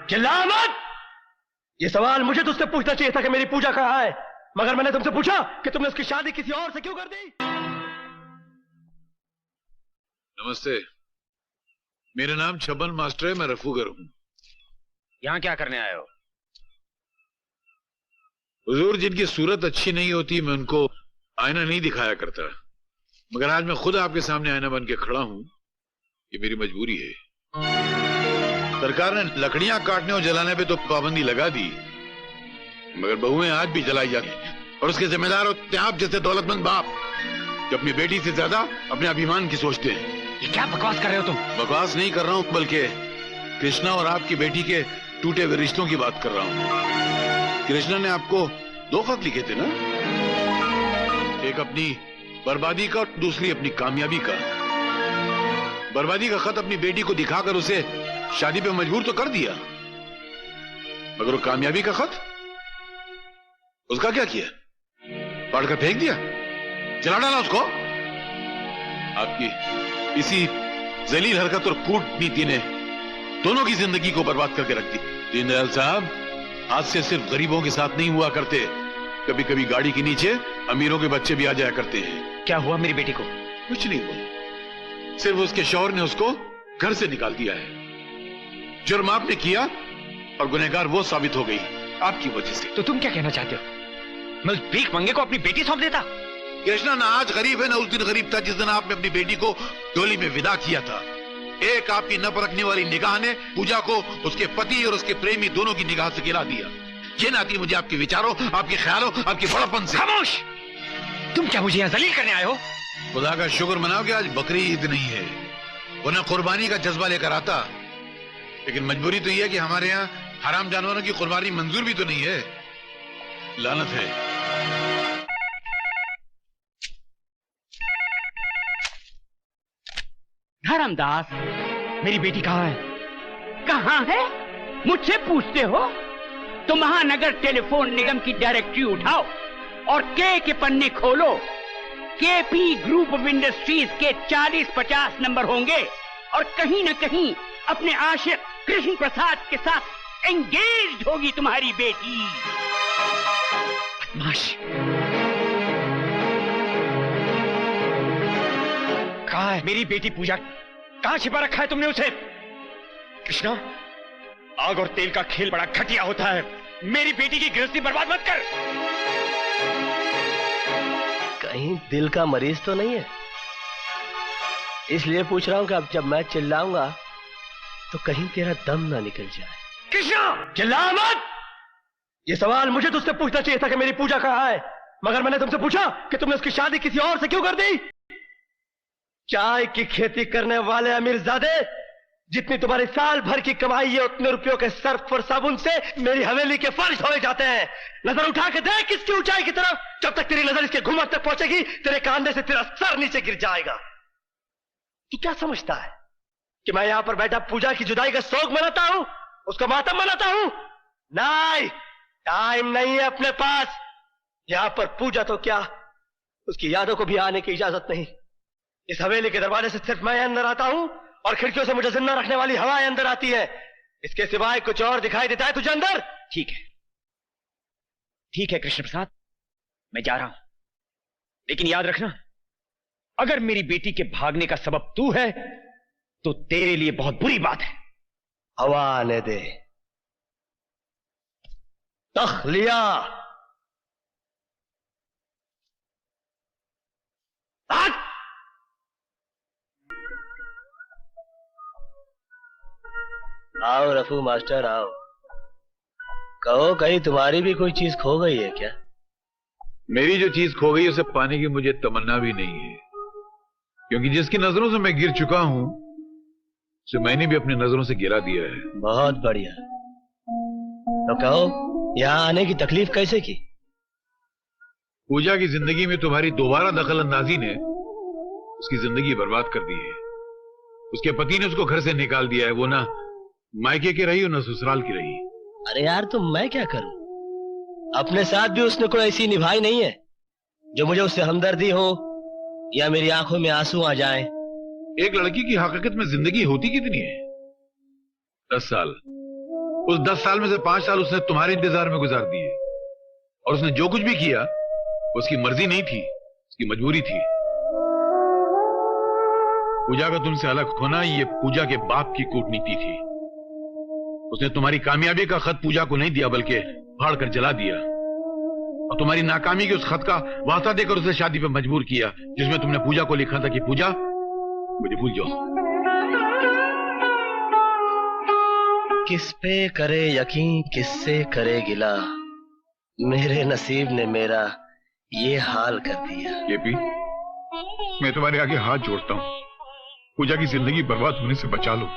चिल्ला मत। ये सवाल मुझे तुझसे पूछना चाहिए था कि मेरी पूजा कहाँ है, मगर मैंने तुमसे पूछा कि तुमने उसकी शादी किसी और से क्यों कर दी। नमस्ते, मेरा नाम छबन मास्टर है, मैं रफूगर हूं। यहाँ क्या करने आए हो? हुजूर, जिनकी सूरत अच्छी नहीं होती मैं उनको आईना नहीं दिखाया करता, मगर आज मैं खुद आपके सामने आईना बन के खड़ा हूं। ये मेरी मजबूरी है। सरकार ने लकड़ियां काटने और जलाने पे तो पाबंदी लगा दी, मगर बहुएं आज भी जलाई जाती हैं और उसके जिम्मेदार होते हैं आप जैसे दौलतमंद बाप जो अपनी बेटी से ज्यादा अपने अभिमान की सोचते हैं। ये क्या बकवास कर रहे हो तुम? बकवास नहीं कर रहा हूं, बल्कि कृष्णा और आपकी बेटी के टूटे हुए रिश्तों की बात कर रहा हूं। कृष्णा ने आपको 2 खत लिखे थे ना, एक अपनी बर्बादी का और दूसरी अपनी कामयाबी का। बर्बादी का खत अपनी बेटी को दिखाकर उसे शादी पे मजबूर तो कर दिया, मगर वो कामयाबी का खत, उसका क्या किया? पढ़कर फेंक दिया, जला डाला उसको। आपकी इसी जलील हरकत और कूटनीति ने दोनों की जिंदगी को बर्बाद करके रख दी। दीनदयाल साहब, आज से सिर्फ गरीबों के साथ नहीं हुआ करते, कभी कभी गाड़ी के नीचे अमीरों के बच्चे भी आ जाया करते हैं। क्या हुआ मेरी बेटी को? कुछ नहीं हुआ, सिर्फ उसके शौहर ने उसको घर से निकाल दिया है। जुर्म आपने किया और गुनहगार वो साबित हो गई आपकी वजह से। तो तुम क्या कहना चाहते हो? मैं उस भीख मंगे को अपनी बेटी सौंप देता? कृष्णा ना आज गरीब है ना उस दिन गरीब था जिस दिन आपने अपनी बेटी को डोली में विदा किया था। एक आपकी न परखने वाली निगाह ने पूजा को उसके पति और उसके प्रेमी दोनों की निगाह से गिरा दिया। ये नाती मुझे आपके विचारों, आपके ख्यालों, आपके बड़प्पन से। खामोश! तुम क्या मुझे यहाँ जलील करने आए हो? खुदा का शुक्र मनाओ कि आज बकरी ईद नहीं है, वरना कुर्बानी का जज्बा लेकर आता। लेकिन मजबूरी तो यह है कि हमारे यहाँ हराम जानवरों की कुर्बानी मंजूर भी तो नहीं है। लानत है। धर्मदास, मेरी बेटी कहाँ है? कहाँ है मुझसे पूछते हो? तो महानगर टेलीफोन निगम की डायरेक्टरी उठाओ और के पन्ने खोलो। केपी ग्रुप ऑफ इंडस्ट्रीज के 40-50 नंबर होंगे और कहीं न कहीं अपने आशिक कृष्ण प्रसाद के साथ एंगेज होगी तुम्हारी बेटी। बदमाश! कहाँ है मेरी बेटी पूजा? कहाँ छिपा रखा है तुमने उसे? कृष्णा, आग और तेल का खेल बड़ा घटिया होता है। मेरी बेटी की गृहस्थी बर्बाद मत कर। कहीं दिल का मरीज तो नहीं है, इसलिए पूछ रहा हूं कि अब जब मैं चिल्लाऊंगा तो कहीं तेरा दम ना निकल जाए। कृष्णा! चिल्ला मत। ये सवाल मुझे तुझसे पूछना चाहिए था कि मेरी पूजा कहाँ है, मगर मैंने तुमसे पूछा कि तुमने उसकी शादी किसी और से क्यों कर दी। चाय की खेती करने वाले अमीरजादे, जितनी तुम्हारी साल भर की कमाई है उतने रुपयों के सर्फ और साबुन से मेरी हवेली के फर्श धोए जाते हैं। नजर उठा के देख इसकी ऊंचाई की तरफ, जब तक तेरी नजर इसके घुमट तक पहुंचेगी तेरे कांधे से तेरा सर नीचे गिर जाएगा। तू क्या समझता है कि मैं यहां पर बैठा पूजा की जुदाई का शोक मनाता हूं, उसका मातम मनाता हूं? नहीं, टाइम नहीं है अपने पास। यहां पर पूजा तो क्या, उसकी यादों को भी आने की इजाजत नहीं। इस हवेली के दरवाजे से सिर्फ मैं अंदर आता हूं और खिड़कियों से मुझे जिंदा रखने वाली हवाएं अंदर आती है। इसके सिवाय कुछ और दिखाई देता है तुझे अंदर? ठीक है, ठीक है कृष्ण प्रसाद, मैं जा रहा हूं, लेकिन याद रखना, अगर मेरी बेटी के भागने का सबब तू है तो तेरे लिए बहुत बुरी बात है। हवा आने दे। तखलिया। आओ रफू मास्टर आओ। कहो, कहीं तुम्हारी भी कोई चीज खो गई है क्या? मेरी जो चीज खो गई उसे पाने की मुझे तमन्ना भी नहीं है, क्योंकि जिसकी नजरों से मैं गिर चुका हूं उसे मैंने भी अपनी नजरों से गिरा दिया है। बहुत बढ़िया। तो कहो, यहां आने की तकलीफ कैसे की? पूजा की जिंदगी में तुम्हारी दोबारा दखल अंदाजी ने उसकी जिंदगी बर्बाद कर दी है। उसके पति ने उसको घर से निकाल दिया है। वो ना मायके की रही और ना ससुराल की रही। अरे यार, तो मैं क्या करूं? अपने साथ भी उसने कोई ऐसी निभाई नहीं है जो मुझे उससे हमदर्दी हो या मेरी आंखों में आंसू आ जाए। एक लड़की की हकीकत में जिंदगी होती कितनी है? 10 साल, उस 10 साल में से 5 साल उसने तुम्हारे इंतजार में गुजार दिए, और उसने जो कुछ भी किया वो उसकी मर्जी नहीं थी, उसकी मजबूरी थी। पूजा का तुमसे अलग होना ये पूजा के बाप की कूटनीति थी। उसने तुम्हारी कामयाबी का खत पूजा को नहीं दिया बल्कि फाड़ कर जला दिया, और तुम्हारी नाकामी के उस खत का वास्ता देकर उसे शादी पे मजबूर किया जिसमें तुमने पूजा को लिखा था कि पूजा मुझे भूल जाओ। किस पे करे यकीन, किससे करे गिला, मेरे नसीब ने मेरा ये हाल कर दिया। केपी, मैं तुम्हारे आगे हाथ जोड़ता हूँ, पूजा की जिंदगी बर्बाद होने से बचा लो।